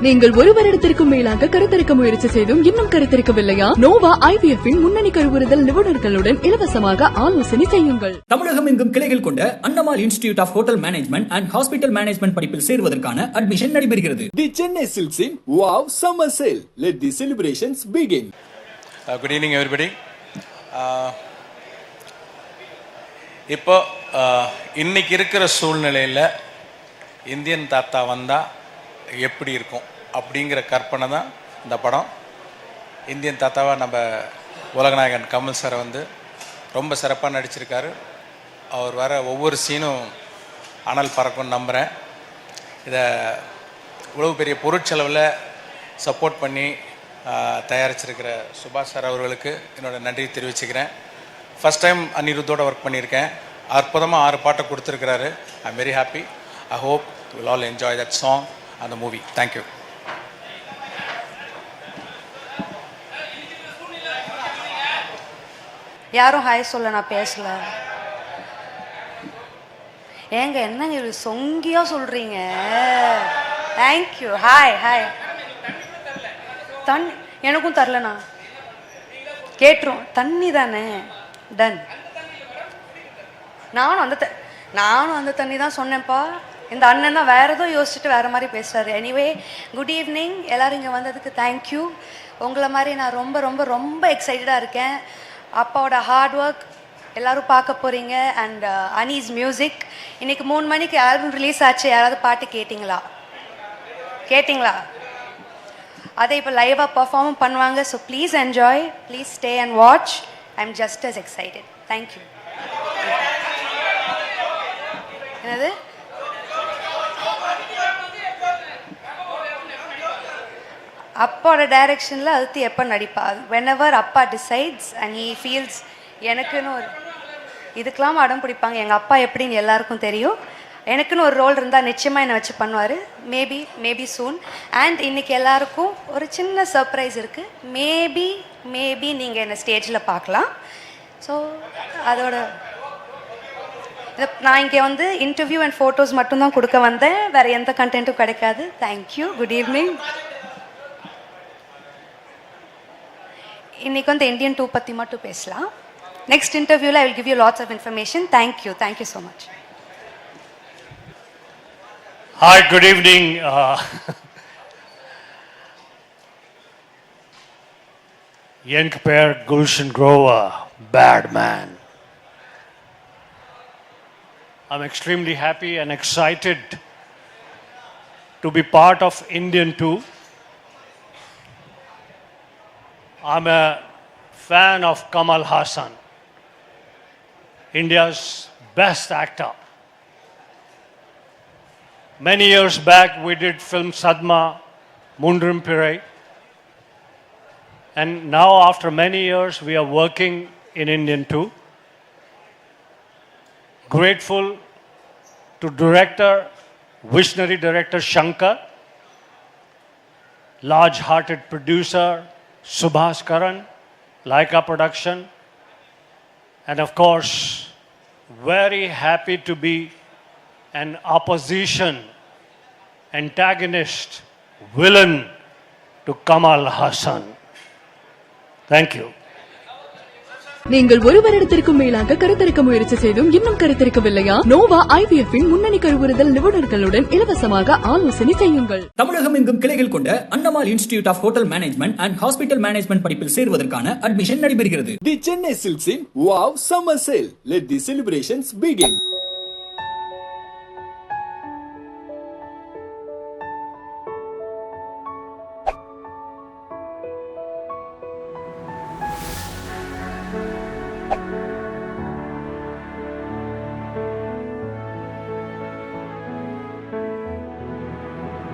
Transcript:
நீங்கள் ஒரு வருடத்திற்கும் மேலாக கருத்தரிக்க முயற்சி செய்தும் இன்னும் கருத்தரிக்கவில்லையா? நோவா IVF இன் முன்னணி கருவுறுதல் நிபுணர்களுடன் இலவசமாக ஆலோசனை செய்யுங்கள். தமிழகம் எங்கும் கிளைகள் கொண்ட Annamalai institute of hotel management and hospital management படிப்பில் சேர்வதற்கான அட்மிஷன் நடைபெறுகிறது. The Chennai Silks in Wow Summer Sale. Let the celebrations begin. Good evening everybody. இப்போ இன்னைக்கு இருக்கிற சூழ்நிலையில் இந்தியன் தாத்தா வந்தால் எப்படி இருக்கும் அப்படிங்கிற கற்பனை தான் இந்த படம். இந்தியன் தாத்தாவை நம்ம உலகநாயகன் கமல் சாரை ரொம்ப சிறப்பாக நடிச்சிருக்காரு. அவர் வர ஒவ்வொரு சீனும் அனல் பறக்கும்னு நம்புகிறேன். இதை இவ்வளவு பெரிய பொருட்செலவில் சப்போர்ட் பண்ணி தயாரிச்சிருக்கிற சுபாஷ் சார் அவர்களுக்கு என்னோட நன்றி தெரிவிச்சுக்கிறேன். ஃபஸ்ட் டைம் அனிருத்தோட ஒர்க் பண்ணியிருக்கேன். அற்புதமாக 6 பாட்டை கொடுத்துருக்கிறாரு. I am very happy. I hope you will all enjoy that song and the movie. Thank you. யாரும் ஹாய் சொல்ல நான் பேசல. ஏங்க என்னங்க இது சொங்கியா சொல்றீங்க? தேங்க்யூ. Hi hi. தண்ணி எனக்கும் தரலண்ணா. கேட்டுரும். தண்ணி தானே. டன். நானும் அந்த தண்ணி தான் சொன்னேன்ப்பா. இந்த அண்ணன் தான் வேறு ஏதோ யோசிச்சுட்டு வேறு மாதிரி பேசுகிறாரு. Anyway good evening. எல்லோரும் இங்கே வந்ததுக்கு தேங்க்யூ. உங்களை மாதிரி நான் ரொம்ப ரொம்ப ரொம்ப எக்ஸைட்டடாக இருக்கேன். அப்பாவோட ஹார்ட் ஒர்க் எல்லோரும் பார்க்க போகிறீங்க. And Anees music. இன்றைக்கி 3 மணிக்கு ஆல்பம் ரிலீஸ் ஆச்சு. யாராவது பாட்டு கேட்டிங்களா? அதை இப்போ லைவாக பர்ஃபார்மும் பண்ணுவாங்க. So please enjoy. Please stay and watch. I am just as excited. Thank you. என்னது? அப்பாவோட டைரக்ஷனில் அடுத்து எப்போ நடிப்பா? வென்எவர் அப்பா டிசைட்ஸ் அண்ட் ஹீ ஃபீல்ஸ். எனக்குன்னு ஒரு இதுக்கெல்லாம் அடம் பிடிப்பாங்க. எங்கள் அப்பா எப்படின்னு எல்லாருக்கும் தெரியும். எனக்குன்னு ஒரு ரோல் இருந்தால் நிச்சயமாக என்னை வச்சு பண்ணுவார். Maybe soon. அண்ட் இன்றைக்கி எல்லாருக்கும் ஒரு சின்ன சர்ப்ரைஸ் இருக்குது. மேபி நீங்கள் என்னை ஸ்டேஜில் பார்க்கலாம். ஸோ அதோட நான் இங்கே இன்டர்வியூ அண்ட் ஃபோட்டோஸ் மட்டும்தான் கொடுக்க வந்தேன். வேறு எந்த கண்டென்ட்டும் கிடைக்காது. தேங்க்யூ. Good evening. இன்றைக்கி இந்தியன் 2 பற்றி மட்டும் பேசலாம். நெக்ஸ்ட் இன்டர்வியூவில் I will give you lots of information. Thank you so much. Hi, good evening. Yenk Per Gulshan Grover, bad man. I'm extremely happy and excited to be part of Indian 2. I'm a fan of Kamal Haasan, India's best actor. Many years back, we did film Sadma, Mundrum Pirai. And now, after many years, we are working in Indian 2. Grateful to visionary director Shankar, large-hearted producer Subhash Karan, Laika Production, and of course, very happy to be an opposition, antagonist, villain to Kamal Haasan. Thank you. நீங்கள் ஒரு வருடத்திற்கும் மேலாக கருத்தரிக்க முயற்சி செய்தும் இன்னும் கருத்தரிக்கவில்லையா? Noah IVF இன் முன்னணி கருவுறுதல் நிபுணர்களுடன் இலவசமாக ஆலோசனை செய்யுங்கள். தமிழகம் எங்கும் கிளைகள் கொண்ட Annamalai institute of hotel management and hospital management படிப்பில் சேர்வதற்கான அட்மிஷன் நடைபெறுகிறது. The Chennai Silks in Wow Summer Sale. Let the celebrations begin.